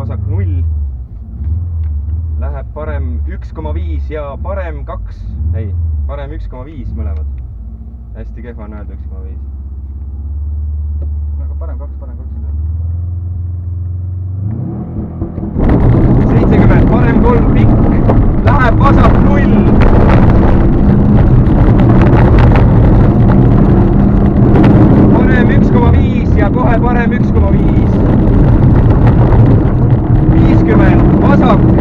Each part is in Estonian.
vasak 0. Läheb parem 1,5 ja parem 2. Ei, parem 1,5 mõlemad. Hästi kehva on öelda 1,5. Aga parem 2 läheb. 70, parem 3 pikk. Läheb vasak 0. Parem 1,5 ja kohe parem 1,5. 50, vasak 2,5.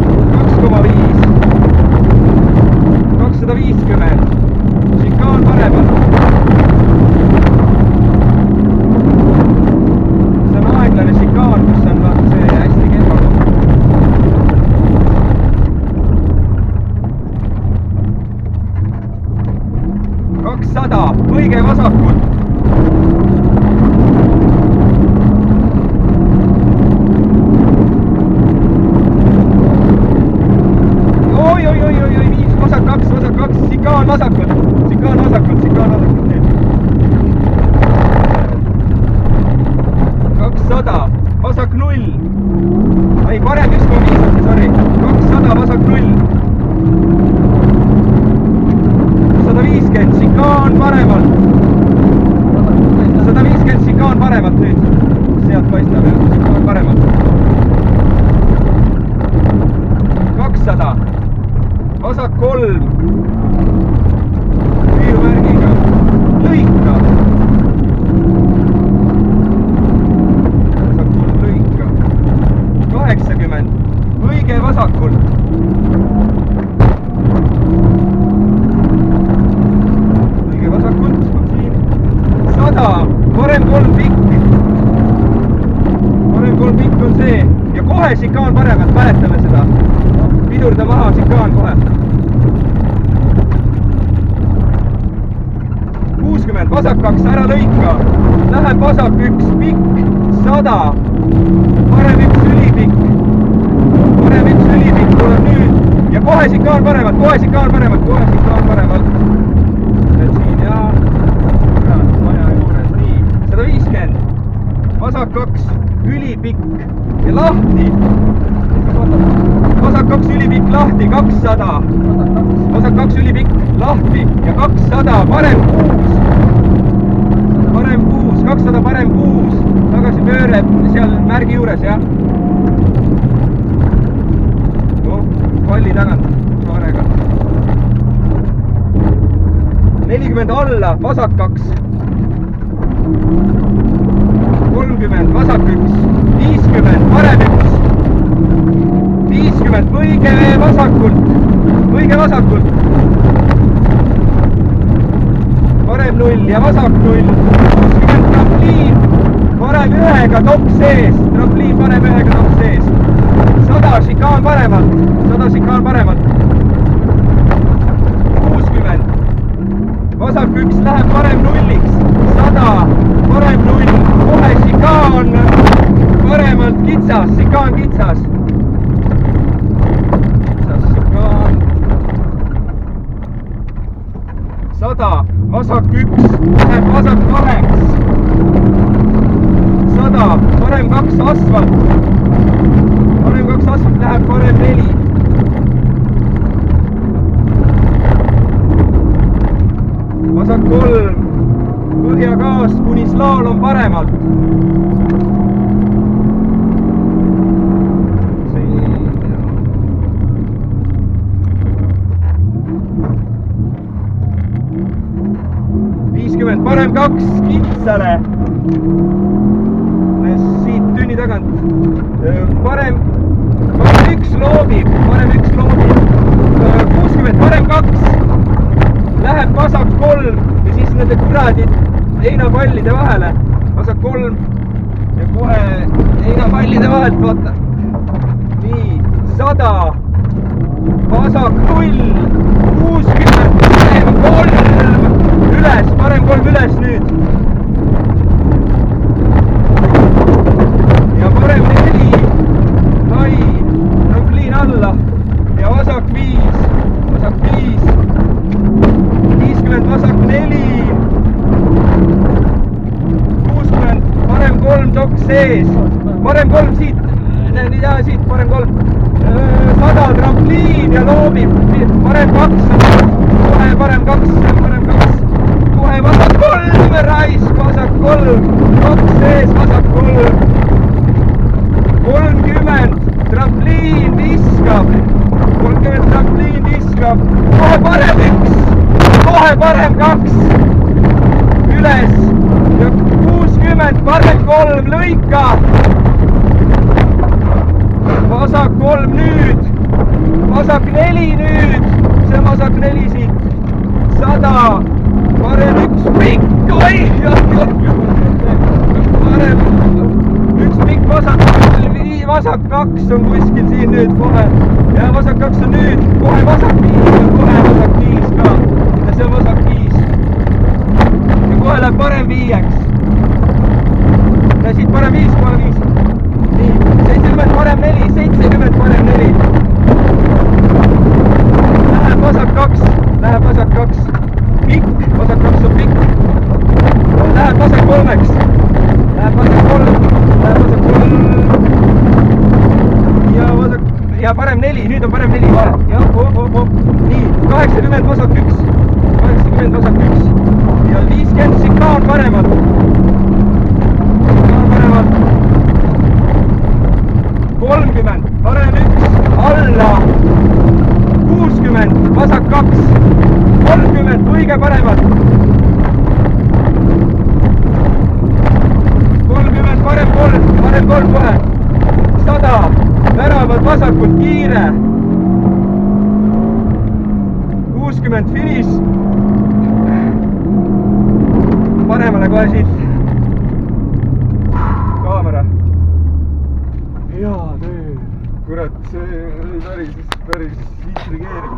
250. Šikaan paremalt. See on aeglane šikaan, kus on see hästi kehva. 200, õige vasakult. Šikaan vasakult, šikaan vasakult, šikaan vasakult. 200, vasak 0. Ei, parem 1,5, sorry. 200, vasak 0. 150, šikaan paremalt. 150, šikaan paremalt nüüd. Sealt paistab, jah, šikaan paremalt. 200, vasak 3. Märgiga. Lõika. Vasakult lõika. 80. Õige vasakult. Õige vasakult. On siin. 100. Parem 3 pikk. Parem 3 pikk on see. Ja kohe šikaan paremalt. Mäletame seda. Pidurda maha šikaan kohe. 60, vasak 2, ära lõika. Läheb vasak 1, pikk, 100. Parem 1 ülipikk. Parem 1 ülipikk tuleb nüüd. Ja kohe šikaan paremalt, kohe šikaan paremalt, kohe šikaan paremalt. Et siin ja maja juures, nii. 150, vasak 2, ülipikk ja lahti. Vasak 2 ülipikk lahti, 200. Vasak 2 ülipikk lahti ja 200, parem 6. Parem 6, 200 parem 6. Tagasi pööre seal märgi juures, jah. No, palli tagant, kaarega. 40 alla, vasak 2. 30, vasak 1. 50, parem 1. 50, õige vasakult. Õige vasakult. Parem 0 ja vasak 0. 60 trampliin. Parem 1-ga top sees. Trampliin parem 1-ga top sees. 100 šikaan paremalt. 100 šikaan paremalt. 60. Vasak 1 läheb parem 0-iks. 100. Parem 0. Kohe šikaan. Paremalt kitsas. Šikaan kitsas. Šikaan. 100. Vasak 1. Läheb vasak 8. 100. Parem 2 asfalt. Parem 2 asfalt läheb parem 4. Vasak 3. Põhjagaas kuni slaalom paremalt. Parem 2 kitsale. Siit tünni tagant. Parem 1 loobib. Parem 1 loobib. 60, parem 2. Läheb vasak 3 ja siis nende kuradid heinapallide vahele. Vasak 3 ja kohe heinapallide vahelt, vaata. Nii, 100. Vasak 0. 60, parem 3. Üles, parem 3 üles nüüd. Ja parem 4. Lai, trampliin alla. Ja vasak 5. Vasak 5. 50, vasak 4. 60, parem 3 tok sees. Parem 3 siit ja siit parem 3. 100 trampliin ja loomib. Parem 2. Kohe parem 2. Parem 2. Kohe vasak 3. Raisk, vasak 3. 2 sees, vasak 3. 30. Trampliin viskab. 30 trampliin viskab. Kohe parem 1. Kohe parem 2. Üles. Ja 60, parem 3, lõika. Vasak 3 nüüd. Vasak 4 nüüd. See vasak 4 siit. 100. Parem 1 pikk. Oi! Parem 1 pikk vasak. Vasak 2 on kuskil siin nüüd kohe. Ja vasak 2 on nüüd. Kohe vasak 5 ja kohe vasak 5 ka. Ja see on vasak 5. Ja kohe läheb parem 5-ks. Ja siit parem 5, kohe 5. Nii, 70 parem 4, 70 parem 4. Läheb vasak 2, läheb vasak 2. Pikk, vasak 2 on pikk. Läheb vasak 3-ks. Läheb vasak 3, läheb vasak 3. Ja vasak, ja parem 4, nüüd on parem 4 vale. Ja hop. Nii, 80 vasak 1. 80 vasak 1. Ja 50 siit ka on paremad. Ka paremad. 30, parem 1, alla. 60, vasak 2. 30, kõige paremad. 30, parem 3 kohe. 100, väravad vasakult, kiire. 60, finiš. Paremale kohe siit. Kaamera. Hea töö. Kurat, see oli päris intrigeeriv.